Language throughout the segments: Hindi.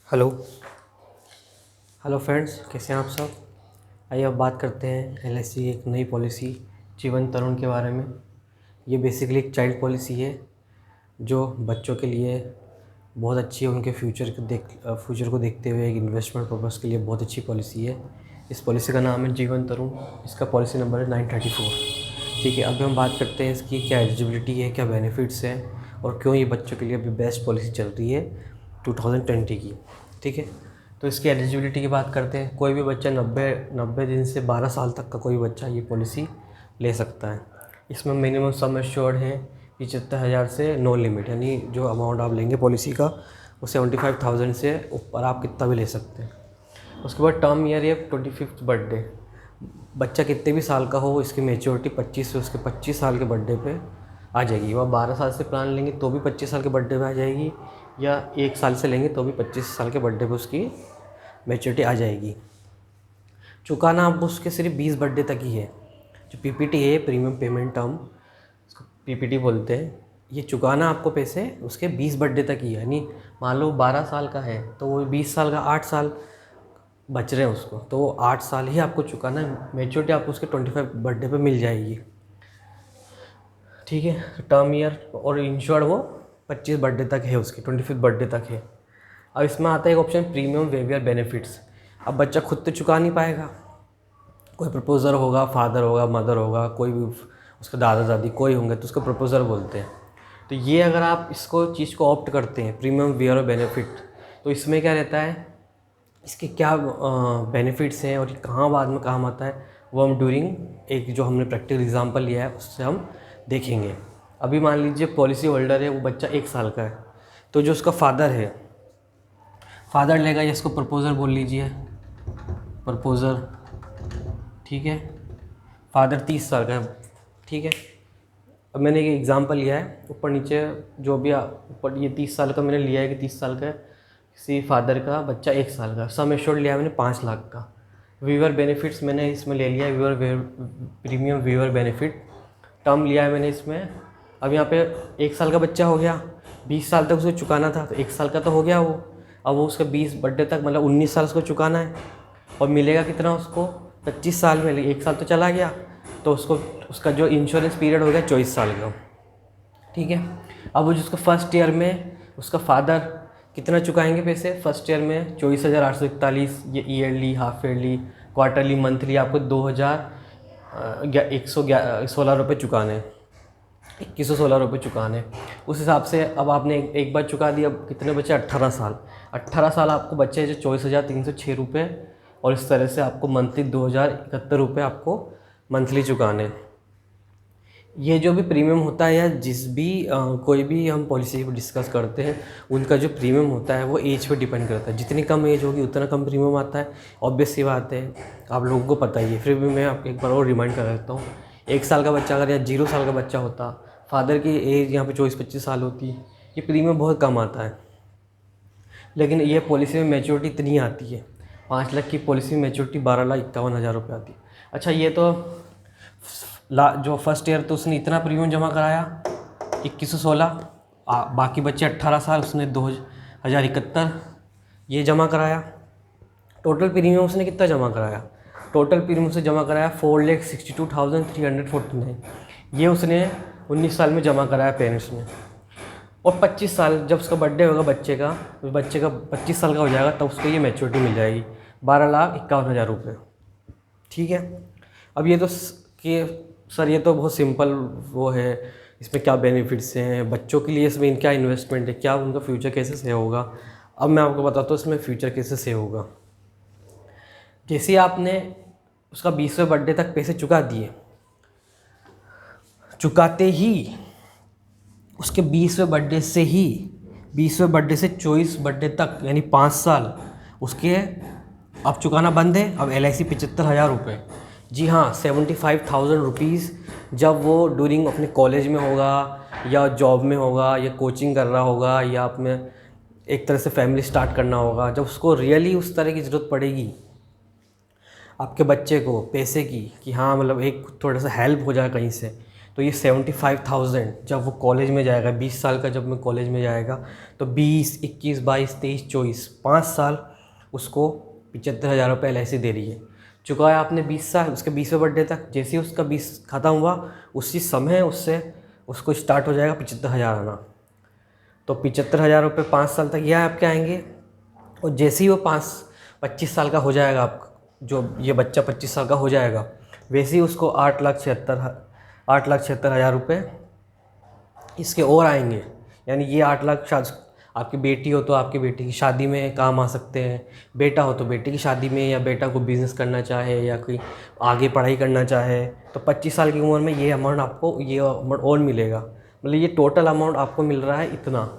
हेलो हेलो फ्रेंड्स, कैसे हैं आप सब। आइए अब बात करते हैं एलआईसी एक नई पॉलिसी जीवन तरुण के बारे में। ये बेसिकली एक चाइल्ड पॉलिसी है जो बच्चों के लिए बहुत अच्छी है। उनके फ्यूचर को देखते हुए एक इन्वेस्टमेंट पर्पज़ के लिए बहुत अच्छी पॉलिसी है। इस पॉलिसी का नाम है जीवन तरुण। इसका पॉलिसी नंबर है 934। ठीक है, अभी हम बात करते हैं इसकी क्या एलिजिबिलिटी है, क्या बेनिफिट्स हैं और क्यों ये बच्चों के लिए अभी बेस्ट पॉलिसी चल रही है 2020 की। ठीक है, तो इसकी एलिजिबिलिटी की बात करते हैं। कोई भी बच्चा 90 दिन से 12 साल तक का कोई बच्चा ये पॉलिसी ले सकता है। इसमें मिनिमम सम एश्योर्ड है 75,000 से नो लिमिट, यानी जो अमाउंट आप लेंगे पॉलिसी का वो 75,000 से ऊपर आप कितना भी ले सकते हैं। उसके बाद टर्म ईयर है 25th बर्थडे। बच्चा कितने भी साल का हो, इसकी मेच्योरिटी 25 से उसके 25 साल के बर्थडे पे आ जाएगी। वह 12 साल से प्लान लेंगे तो भी 25 साल के बर्थडे पे आ जाएगी, या 1 साल से लेंगे तो भी 25 साल के बर्थडे पे उसकी मेच्योरिटी आ जाएगी। चुकाना अब उसके सिर्फ 20 बर्थडे तक ही है। जो पीपीटी है, प्रीमियम पेमेंट टर्म, इसको पीपीटी बोलते हैं। ये चुकाना आपको पैसे उसके 20 बर्थडे तक ही है, यानी मान लो 12 साल का है तो वो 20 साल का 8 साल बच रहे हैं उसको, तो वो 8 साल ही आपको चुकाना है। मेच्योरिटी आपको उसके 25 बर्थडे पे मिल जाएगी। ठीक है, टर्म ईयर और इंश्योर्ड वो 25 बर्थडे तक है, उसके 25 बर्थडे तक है। अब इसमें आता है एक ऑप्शन प्रीमियम वेवियर बेनिफिट्स। अब बच्चा खुद तो चुका नहीं पाएगा, कोई प्रपोज़र होगा, फादर होगा, मदर होगा, कोई भी उसका दादा दादी कोई होंगे तो उसको प्रपोज़र बोलते हैं। तो ये अगर आप इसको चीज़ को ऑप्ट करते हैं प्रीमियम वेवियर बेनिफिट, तो इसमें क्या रहता है, इसके क्या बेनिफिट्स हैं और ये कहाँ बाद में काम आता है, वो हम ड्यूरिंग एक जो हमने प्रैक्टिकल एग्जांपल लिया है उससे हम देखेंगे। अभी मान लीजिए पॉलिसी होल्डर है, वो बच्चा 1 साल का है, तो जो उसका फादर है, फादर लेगा, या इसको प्रपोज़र बोल लीजिए, प्रपोज़र। ठीक है, फादर 30 साल का है। ठीक है, अब मैंने एक एग्जांपल लिया है, ऊपर नीचे जो भी ऊपर ये 30 साल का मैंने लिया है कि 30 साल का है, किसी फादर का, बच्चा 1 साल का। सम एश्योर्ड लिया है मैंने 5 लाख का। वीवर बेनिफिट्स मैंने इसमें ले लिया है, प्रीमियम वीवर बेनिफिट। टर्म लिया है मैंने इसमें। अब यहाँ पे 1 साल का बच्चा हो गया, 20 साल तक उसे चुकाना था, तो 1 साल का तो हो गया वो। अब वो उसका 20 बर्थडे तक मतलब 19 साल उसको चुकाना है, और मिलेगा कितना उसको 25 साल में। 1 साल तो चला गया, तो उसको उसका जो इंश्योरेंस पीरियड हो गया 24 साल का। ठीक है, अब वो जिसको फर्स्ट ईयर में उसका फादर कितना चुकाएंगे पैसे, फर्स्ट ईयर में 24,841, ये yearly, half yearly, quarterly, monthly आपको 2,116 रुपये चुकाने हैं, 2116 रुपये चुकाने। उस हिसाब से अब आपने एक बार चुका दिया, अब कितने बचे, 18 साल। 18 साल आपको बचे जो 24,306 रुपये, और इस तरह से आपको मंथली 2,071 रुपये आपको मंथली चुकाने। ये जो भी प्रीमियम होता है, या जिस भी कोई भी हम पॉलिसी डिस्कस करते हैं, उनका जो प्रीमियम होता है वो एज पे डिपेंड करता है। जितनी कम एज होगी उतना कम प्रीमियम आता है, ऑब्वियस सी बात है, आप लोगों को पता ही है। फिर भी मैं आपको एक बार और रिमाइंड कर देता हूँ। 1 साल का बच्चा अगर या 0 साल का बच्चा होता, फादर की एज यहाँ पे 24-25 साल होती, ये प्रीमियम बहुत कम आता है। लेकिन ये पॉलिसी में मैच्योरिटी इतनी आती है, 5 लाख की पॉलिसी में मैच्योरिटी 12,51,000 रुपये आती है। अच्छा, ये तो जो फर्स्ट ईयर तो उसने इतना प्रीमियम जमा कराया 2116, बाकी बच्चे 18 साल, उसने 2,071 ये जमा कराया। टोटल प्रीमियम उसने कितना जमा कराया, टोटल प्रीमियम से जमा कराया 4,62,349। ये उसने 19 साल में जमा कराया पेरेंट्स ने। और 25 साल जब उसका बर्थडे होगा बच्चे का 25 साल का हो जाएगा, तब उसको ये मैच्योरिटी मिल जाएगी 12,51,000 रुपये। ठीक है, अब ये तो कि सर ये तो बहुत सिंपल वो है, इसमें क्या बेनिफिट्स हैं बच्चों के लिए, इसमें क्या इन्वेस्टमेंट है, क्या उनका फ्यूचर कैसे सेव होगा। अब मैं आपको बताता हूँ इसमें फ्यूचर कैसे सेव होगा। जैसे ही आपने उसका 20वें बर्थडे तक पैसे चुका दिए, चुकाते ही उसके 20वें बर्थडे से 24 बर्थडे तक, यानी 5 साल उसके अब चुकाना बंद है। अब LIC 75,000 रुपये, जी हाँ 75,000 रुपीज़, जब वो ड्यूरिंग अपने कॉलेज में होगा, या जॉब में होगा, या कोचिंग कर रहा होगा, या अपने एक तरह से फैमिली स्टार्ट करना होगा, जब उसको रियली उस तरह की ज़रूरत पड़ेगी आपके बच्चे को पैसे की, कि हाँ मतलब एक थोड़ा सा हेल्प हो जाए कहीं से, तो ये 75,000 जब वो कॉलेज में जाएगा, 20 साल का जब मैं कॉलेज में जाएगा, तो 20, 21, 22, 23, 24, 5 साल उसको 75,000 रुपये LIC दे रही है। चुकाया आपने 20 साल, उसके 20वें बर्थडे तक। जैसे ही उसका 20 ख़त्म हुआ, उसी समय उससे उसको स्टार्ट हो जाएगा 75,000 आना। तो 75,000 रुपये 5 साल तक यह आपके आएंगे। और जैसे ही वो 25 साल का हो जाएगा, आप जो ये बच्चा 25 साल का हो जाएगा, वैसे ही उसको 8,76,000 रुपये इसके और आएंगे। यानी ये 8 लाख आपकी बेटी हो तो आपकी बेटी की शादी में काम आ सकते हैं, बेटा हो तो बेटे की शादी में, या बेटा को बिज़नेस करना चाहे या कोई आगे पढ़ाई करना चाहे, तो 25 साल की उम्र में ये अमाउंट आपको, ये अमाउंट और मिलेगा। मतलब ये टोटल अमाउंट आपको मिल रहा है इतना।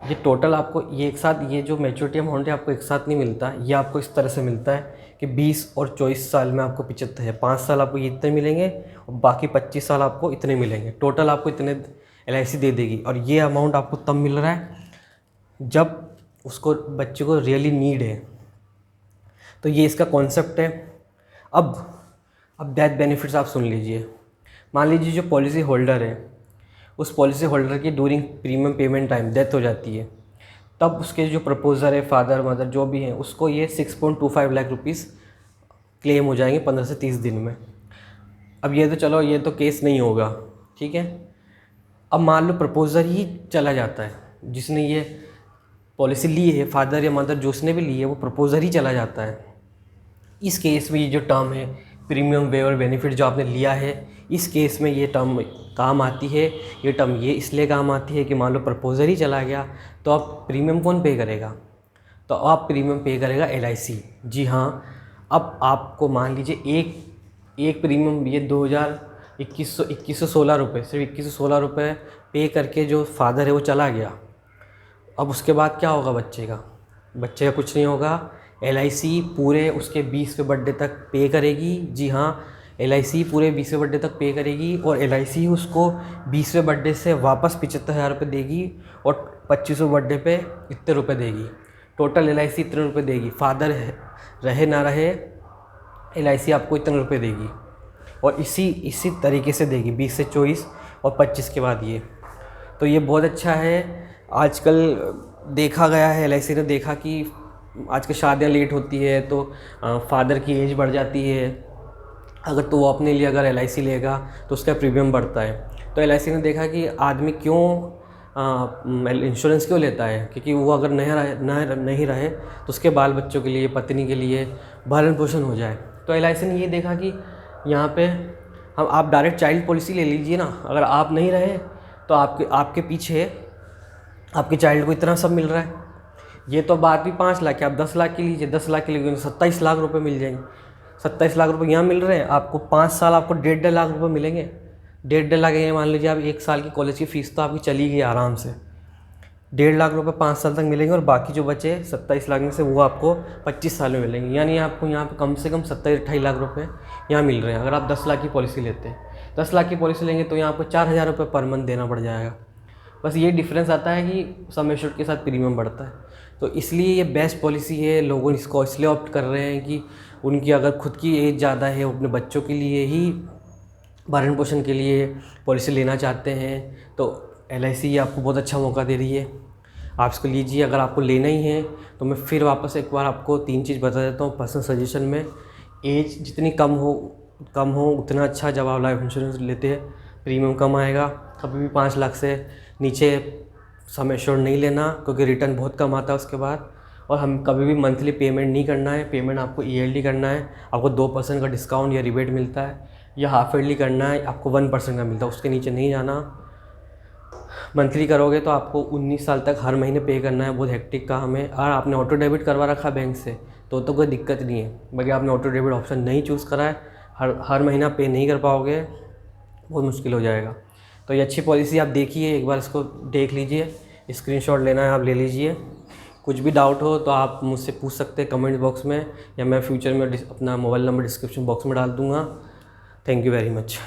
ये टोटल आपको ये एक साथ, ये जो मैच्योरिटी अमाउंट है आपको एक साथ नहीं मिलता, ये आपको इस तरह से मिलता है कि 20 और 24 साल में आपको 75 है, 5 साल आपको ये इतने मिलेंगे और बाकी 25 साल आपको इतने मिलेंगे। टोटल आपको इतने LIC दे देगी। और ये अमाउंट आपको तब मिल रहा है जब उसको, बच्चे को रियली नीड है। तो ये इसका कॉन्सेप्ट है। अब डेथ बेनिफिट्स आप सुन लीजिए। मान लीजिए जो पॉलिसी होल्डर है, उस पॉलिसी होल्डर की during premium payment time death हो जाती है, तब उसके जो प्रपोजर है, फादर मदर जो भी हैं, उसको ये 6.25 लाख रुपीज़ क्लेम हो जाएंगे 15 से 30 दिन में। अब ये तो चलो, ये तो केस नहीं होगा, ठीक है। अब मान लो प्रपोजर ही चला जाता है, जिसने ये पॉलिसी ली है, फादर या मदर जो उसने भी ली है, वो प्रपोजर ही चला जाता है। इस केस में ये जो टर्म है प्रीमियम वेवर बेनिफिट जो आपने लिया है, इस केस में ये टर्म काम आती है। ये टर्म ये इसलिए काम आती है कि मान लो प्रपोजर ही चला गया, तो अब प्रीमियम कौन पे करेगा? तो आप प्रीमियम पे करेगा LIC। जी हाँ। अब आपको मान लीजिए एक प्रीमियम ये 2116 रुपये, सिर्फ 2116 रुपये पे करके जो फादर है वो चला गया। अब उसके बाद क्या होगा बच्चे का कुछ नहीं होगा। LIC पूरे उसके 20वें बर्थडे तक पे करेगी। जी हाँ, LIC पूरे 20वें बर्थडे तक पे करेगी और LIC उसको 20वें बर्थडे से वापस 75,000 रुपये देगी और 25वें बर्थडे पे इतने रुपये देगी। टोटल LIC इतने रुपये देगी। फादर रहे ना रहे, LIC आपको इतने रुपये देगी और इसी तरीके से देगी 20 से 24 और 25 के बाद ये। तो ये बहुत अच्छा है। आजकल देखा गया है, LIC ने देखा कि आजकल शादियाँ लेट होती है तो फादर की एज बढ़ जाती है। अगर तो वो अपने लिए अगर LIC लेगा तो उसका प्रीमियम बढ़ता है। तो LIC ने देखा कि आदमी क्यों इंश्योरेंस क्यों लेता है, क्योंकि वो अगर नहीं रहे तो उसके बाल बच्चों के लिए, पत्नी के लिए भरण पोषण हो जाए। तो LIC ने ये देखा कि यहाँ पे आप डायरेक्ट चाइल्ड पॉलिसी ले लीजिए ना। अगर आप नहीं रहे तो आपके पीछे आपके चाइल्ड को इतना सब मिल रहा है। ये तो बात भी 5 लाख की, आप 10 लाख की लीजिए, 10 लाख की लीजिए 27 लाख रुपए मिल जाएंगे। 27 लाख रुपए यहाँ मिल रहे हैं आपको। 5 साल आपको 1.5 लाख रुपए मिलेंगे। 1.5 लाख ये मान लीजिए आप 1 साल की कॉलेज की फ़ीस तो आपकी चली गई आराम से। 1.5 लाख रुपए 5 साल तक मिलेंगे और बाकी जो बचे 27 लाख में से वो आपको 25 साल में मिलेंगे। यानी आपको यहाँ पे कम से कम 27-28 लाख रुपए यहाँ मिल रहे हैं। अगर आप 10 लाख की पॉलिसी लेते हैं, 10 लाख की पॉलिसी लेंगे तो यहाँ आपको 4,000 रुपये पर मंथ देना पड़ जाएगा। बस ये डिफरेंस आता है कि सम एश्योर्ड के साथ प्रीमियम बढ़ता है। तो इसलिए ये बेस्ट पॉलिसी है। लोग इसको इसलिए ऑप्ट कर रहे हैं कि उनकी अगर खुद की एज ज़्यादा है, वो अपने बच्चों के लिए ही भरण पोषण के लिए पॉलिसी लेना चाहते हैं, तो LIC आपको बहुत अच्छा मौका दे रही है। आप इसको लीजिए। अगर आपको लेना ही है तो मैं फिर वापस एक बार आपको 3 चीज़ बता देता हूँ पर्सनल सजेशन में। एज जितनी कम हो उतना अच्छा। जब आप लाइफ इंश्योरेंस लेते हैं प्रीमियम कम आएगा। कभी भी 5 लाख से नीचे सम एश्योर्ड नहीं लेना, क्योंकि रिटर्न बहुत कम आता है उसके बाद। और हम कभी भी मंथली पेमेंट नहीं करना है। पेमेंट आपको ईयरली करना है। आपको 2% का डिस्काउंट या रिबेट मिलता है। या हाफ ईयरली करना है, आपको 1% का मिलता है, उसके नीचे नहीं जाना। मंथली करोगे तो आपको 19 साल तक हर महीने पे करना है। बहुत हेक्टिक काम है। और आपने ऑटो डेबिट करवा रखा बैंक से तो कोई दिक्कत नहीं है। बाकी आपने ऑटो डेबिट ऑप्शन नहीं चूज़ करा है, हर महीना पे नहीं कर पाओगे, बहुत मुश्किल हो जाएगा। तो ये अच्छी पॉलिसी आप देखिए, एक बार इसको देख लीजिए। स्क्रीनशॉट लेना है आप ले लीजिए। कुछ भी डाउट हो तो आप मुझसे पूछ सकते हैं कमेंट बॉक्स में, या मैं फ्यूचर में अपना मोबाइल नंबर डिस्क्रिप्शन बॉक्स में डाल दूँगा। Thank you very much.